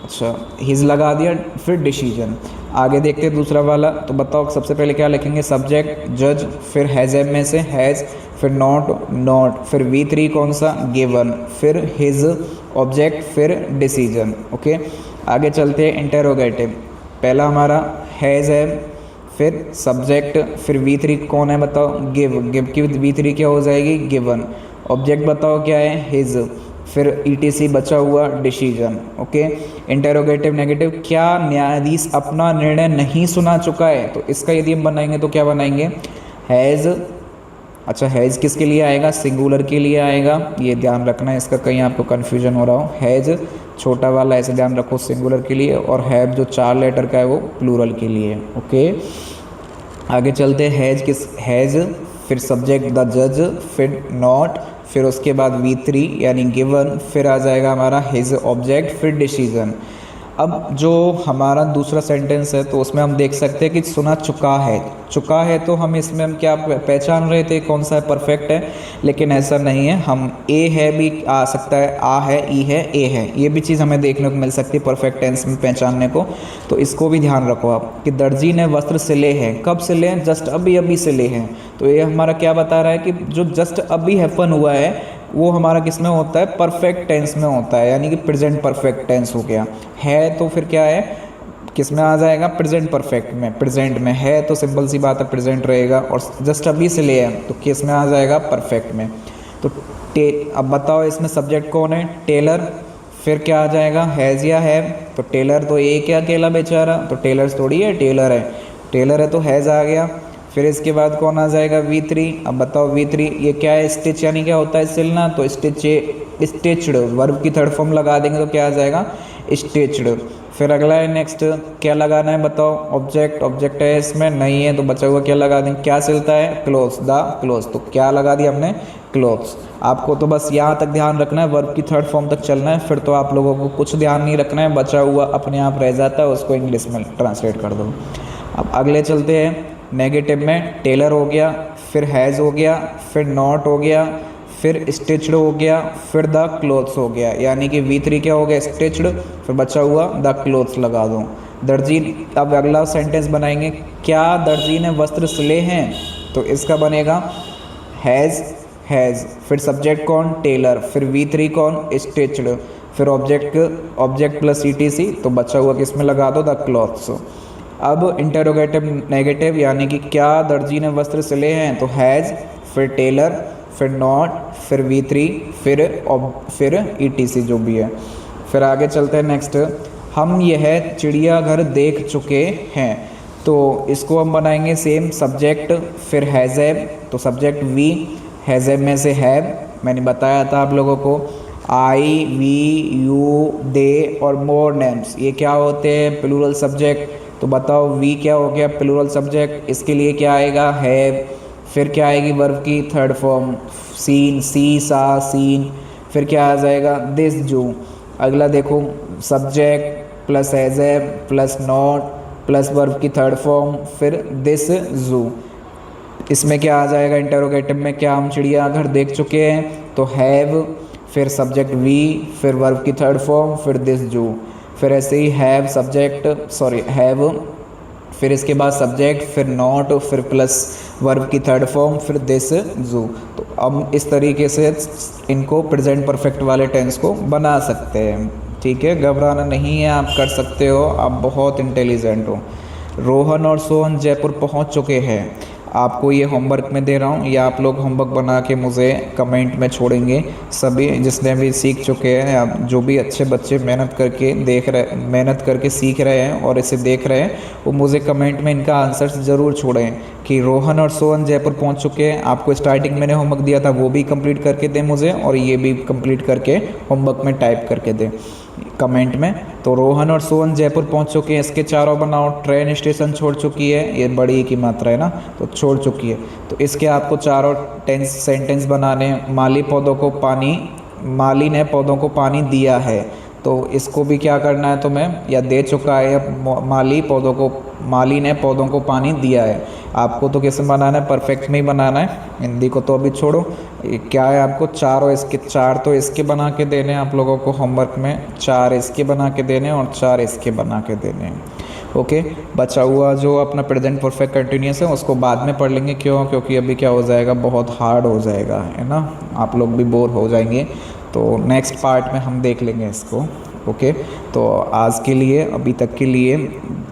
A: अच्छा हिज लगा दिया, फिर डिसीजन। आगे देखते हैं दूसरा वाला। तो बताओ सबसे पहले क्या लिखेंगे, सब्जेक्ट जज, फिर हैज़ में से हैज़, फिर नॉट, फिर V3 कौन सा, गिवन, फिर हिज, ऑब्जेक्ट, फिर डिसीजन। ओके आगे चलते हैं, इंटेरोगेटिव। पहला हमारा हैज़ है, फिर सब्जेक्ट, फिर V3 कौन है बताओ, गिव। गिव की V3 क्या हो जाएगी, गिवन। ऑब्जेक्ट बताओ क्या है, हिज, फिर ETC बचा हुआ डिसीजन। ओके इंटेरोगेटिव नेगेटिव, क्या न्यायाधीश अपना निर्णय नहीं सुना चुका है, तो इसका यदि हम बनाएंगे तो क्या बनाएंगे, हैज़। अच्छा हैज़ किसके लिए आएगा, सिंगुलर के लिए आएगा, ये ध्यान रखना है, इसका कहीं आपको कन्फ्यूजन हो रहा हो। हैज़ छोटा वाला ऐसे ध्यान रखो, सिंगुलर के लिए, और हैव जो 4 लेटर का है वो प्लूरल के लिए। ओके आगे चलते हैं, हैज़, फिर सब्जेक्ट द जज, फिर नॉट, फिर उसके बाद V3 यानी गिवन, फिर आ जाएगा हमारा हिज, ऑब्जेक्ट, फिर डिसीजन। अब जो हमारा दूसरा सेंटेंस है तो उसमें हम देख सकते हैं कि सुना चुका है। चुका है तो हम इसमें हम क्या पहचान रहे थे कौन सा परफेक्ट है, लेकिन ऐसा नहीं है। हम ए है भी आ सकता है, आ है, ई है, ए है, ये भी चीज़ हमें देखने को मिल सकती है परफेक्ट टेंस में पहचानने को। तो इसको भी ध्यान रखो आप कि दर्जी ने वस्त्र सिले हैं, कब सिले हैं, जस्ट अभी अभी सिले हैं। तो ये हमारा क्या बता रहा है कि जो जस्ट अभी हैपन हुआ है वो हमारा किस में होता है, परफेक्ट टेंस में होता है, यानी कि प्रेजेंट परफेक्ट टेंस हो गया है। तो फिर क्या है, किस में आ जाएगा, प्रेजेंट परफेक्ट में। प्रेजेंट में है तो सिंपल सी बात है प्रेजेंट रहेगा, और जस्ट अभी से ले है तो किस में आ जाएगा, परफेक्ट में। तो अब बताओ इसमें सब्जेक्ट कौन है, टेलर। फिर क्या आ जाएगा, हैज़ या है। तो टेलर तो एक है अकेला बेचारा, तो टेलर थोड़ी है, टेलर है, टेलर है तो हैज़ आ गया। फिर इसके बाद कौन आ जाएगा, V3। अब बताओ V3 ये क्या है, स्टिच, यानी क्या होता है सिलना, तो स्टिच्ड, वर्ब की थर्ड फॉर्म लगा देंगे तो क्या आ जाएगा, स्टिच्ड। फिर अगला है नेक्स्ट, क्या लगाना है बताओ, ऑब्जेक्ट। ऑब्जेक्ट है इसमें नहीं है तो बचा हुआ क्या लगा देंगे, क्या सिलता है, क्लोथ्स, द क्लोथ्स, तो क्या लगा दिया हमने, क्लोथ्स। आपको तो बस यहाँ तक ध्यान रखना है, वर्ब की थर्ड फॉर्म तक चलना है, फिर तो आप लोगों को कुछ ध्यान नहीं रखना है, बचा हुआ अपने आप रह जाता है, उसको इंग्लिश में ट्रांसलेट कर दो। अब अगले चलते हैं, नेगेटिव में टेलर हो गया, फिर हैज़ हो गया, फिर नॉट हो गया, फिर स्टिच्ड हो गया, फिर द क्लोथ्स हो गया, यानी कि V3 क्या हो गया, स्टिच्ड, फिर बचा हुआ द क्लोथ्स लगा दो। दर्जी, अब अगला सेंटेंस बनाएंगे, क्या दर्जी ने वस्त्र सिले हैं, तो इसका बनेगा हैज़, फिर सब्जेक्ट कौन, टेलर, फिर V3 कौन, स्टिच्ड, फिर ऑब्जेक्ट प्लस ETC, तो बचा हुआ किस में लगा दो, द क्लॉथ्स। अब इंटेरोगेटिव नेगेटिव, यानी कि क्या दर्जी ने वस्त्र सिले हैं, तो हैज़, फिर टेलर, फिर नॉट, फिर V3, फिर ETC जो भी है। फिर आगे चलते हैं नेक्स्ट, हम यह चिड़ियाघर देख चुके हैं, तो इसको हम बनाएंगे सेम, सब्जेक्ट, फिर हैज़, तो सब्जेक्ट V, हैज़ में से हैव, मैंने बताया था आप लोगों को। आई, वी, यू, दे और मोर नेम्स, ये क्या होते हैं? Plural subject. तो बताओ वी क्या हो गया? Plural subject. इसके लिए क्या आएगा? हैव। फिर क्या आएगी? वर्ब की थर्ड फॉर्म सीन, सी, सा, सीन। फिर क्या आ जाएगा? दिस, जो। अगला देखो, subject plus as a plus not plus verb की थर्ड फॉर्म फिर दिस, जू। इसमें क्या आ जाएगा? इंटरोगेटिव में क्या हम चिड़ियाघर देख चुके हैं? तो हैव, फिर सब्जेक्ट वी, फिर वर्ब की थर्ड फॉर्म, फिर दिस, जू। फिर ऐसे he have subject, sorry have, फिर इसके बाद सब्जेक्ट, फिर नॉट, फिर प्लस वर्ब की थर्ड फॉर्म, फिर दिस, जू। तो अब इस तरीके से इनको प्रेजेंट परफेक्ट वाले टेंस को बना सकते हैं। ठीक है, घबराना नहीं है, आप कर सकते हो, आप बहुत इंटेलिजेंट हो। रोहन और सोहन जयपुर पहुंच चुके हैं। आपको ये होमवर्क में दे रहा हूँ, या आप लोग होमवर्क बना के मुझे कमेंट में छोड़ेंगे। सभी जिसने भी सीख चुके हैं, आप जो भी अच्छे बच्चे मेहनत करके मेहनत करके सीख रहे हैं और इसे देख रहे हैं, वो मुझे कमेंट में इनका आंसर ज़रूर छोड़ें कि रोहन और सोहन जयपुर पहुँच चुके हैं। आपको स्टार्टिंग मैंने होमवर्क दिया था, वो भी कंप्लीट करके दें मुझे, और ये भी कंप्लीट करके होमवर्क में टाइप करके दें कमेंट में। तो रोहन और सोहन जयपुर पहुंच चुके हैं, इसके चारों बनाओ। ट्रेन स्टेशन छोड़ चुकी है, ये बड़ी की मात्रा है ना, तो छोड़ चुकी है। तो इसके आपको चारों टेंस सेंटेंस बनाने। माली ने पौधों को पानी दिया है, तो इसको भी क्या करना है तुम्हें? या दे चुका है, या माली ने पौधों को पानी दिया है। आपको तो कैसे बनाना है? परफेक्ट में ही बनाना है। हिंदी को तो अभी छोड़ो। क्या है आपको? चार तो इसके बना के देने हैं आप लोगों को होमवर्क में, 4 इसके बना के देने और 4 इसके बना के देने हैं। ओके, बचा हुआ जो अपना प्रेजेंट परफेक्ट कंटिन्यूस है उसको बाद में पढ़ लेंगे। क्यों? क्योंकि अभी क्या हो जाएगा, बहुत हार्ड हो जाएगा, है ना, आप लोग भी बोर हो जाएंगे। तो नेक्स्ट पार्ट में हम देख लेंगे इसको। ओके, तो आज के लिए, अभी तक के लिए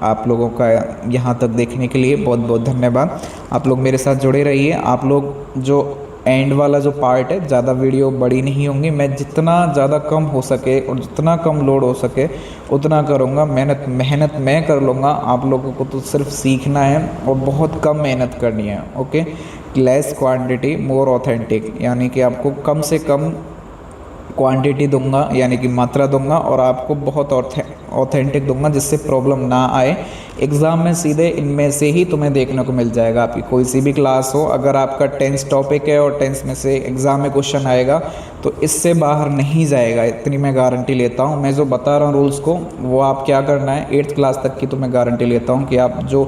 A: आप लोगों का यहाँ तक देखने के लिए बहुत बहुत धन्यवाद। आप लोग मेरे साथ जुड़े रहिए। आप लोग जो एंड वाला जो पार्ट है, ज़्यादा वीडियो बड़ी नहीं होंगी, मैं जितना ज़्यादा कम हो सके और जितना कम लोड हो सके उतना करूँगा। मेहनत मैं कर लूँगा, आप लोगों को तो सिर्फ सीखना है और बहुत कम मेहनत करनी है। ओके, लेस क्वांटिटी मोर ऑथेंटिक, यानी कि आपको कम से कम क्वांटिटी दूंगा, यानी कि मात्रा दूंगा, और आपको बहुत ऑथेंटिक दूंगा जिससे प्रॉब्लम ना आए। एग्ज़ाम में सीधे इनमें से ही तुम्हें देखने को मिल जाएगा। आपकी कोई सी भी क्लास हो, अगर आपका टेंस टॉपिक है और टेंस में से एग्ज़ाम में क्वेश्चन आएगा तो इससे बाहर नहीं जाएगा, इतनी मैं गारंटी लेता हूँ। मैं जो बता रहा हूँ रूल्स को, वो आप क्या करना है, 8th क्लास तक की तो मैं गारंटी लेता हूँ कि आप जो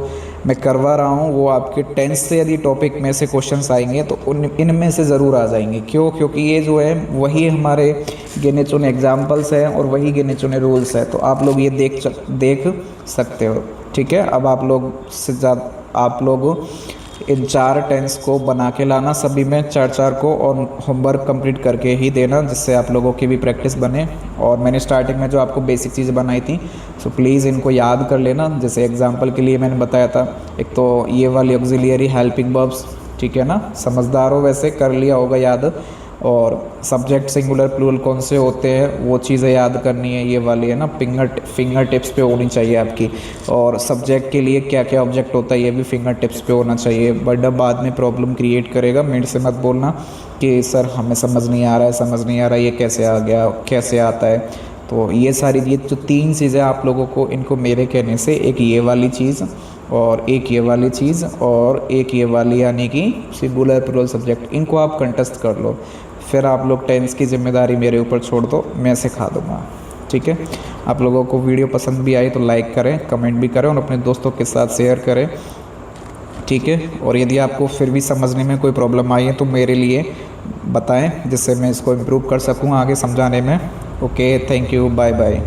A: मैं करवा रहा हूँ वो आपके टेंस से यदि टॉपिक में से क्वेश्चंस आएंगे तो इनमें से ज़रूर आ जाएंगे। क्यों? क्योंकि ये जो है वही हमारे गिने चुने एग्जाम्पल्स हैं और वही गिने चुने रूल्स है। तो आप लोग ये देख सकते हो। ठीक है, अब आप लोग इन 4 टेंस को बना के लाना, सभी में 4-4 को, और होमवर्क कंप्लीट करके ही देना, जिससे आप लोगों की भी प्रैक्टिस बने। और मैंने स्टार्टिंग में जो आपको बेसिक चीज़ें बनाई थी, सो प्लीज़ इनको याद कर लेना। जैसे एग्जांपल के लिए मैंने बताया था, एक तो ये वाली ऑक्सिलियरी हेल्पिंग वर्ब्स, ठीक है ना, समझदार हो वैसे, कर लिया होगा याद। और सब्जेक्ट सिंगुलर प्लूरल कौन से होते हैं वो चीज़ें याद करनी है, ये वाली है ना, फिंगर टिप्स पे होनी चाहिए आपकी। और सब्जेक्ट के लिए क्या क्या ऑब्जेक्ट होता है ये भी फिंगर टिप्स पे होना चाहिए, वरना बाद में प्रॉब्लम क्रिएट करेगा। मेरे से मत बोलना कि सर हमें समझ नहीं आ रहा है, ये कैसे आ गया, कैसे आता है। तो ये सारी ये जो 3 चीज़ें आप लोगों को, इनको मेरे कहने से, एक ये वाली चीज़ और एक ये वाली चीज़ और एक ये वाली, यानी कि सिंगुलर प्लूरल सब्जेक्ट, इनको आप कंटेस्ट कर लो। फिर आप लोग टेंस की जिम्मेदारी मेरे ऊपर छोड़ दो, मैं सिखा दूँगा। ठीक है, आप लोगों को वीडियो पसंद भी आई तो लाइक करें, कमेंट भी करें और अपने दोस्तों के साथ शेयर करें। ठीक है, और यदि आपको फिर भी समझने में कोई प्रॉब्लम आई है तो मेरे लिए बताएं, जिससे मैं इसको इम्प्रूव कर सकूं आगे समझाने में। Okay, thank you, bye bye.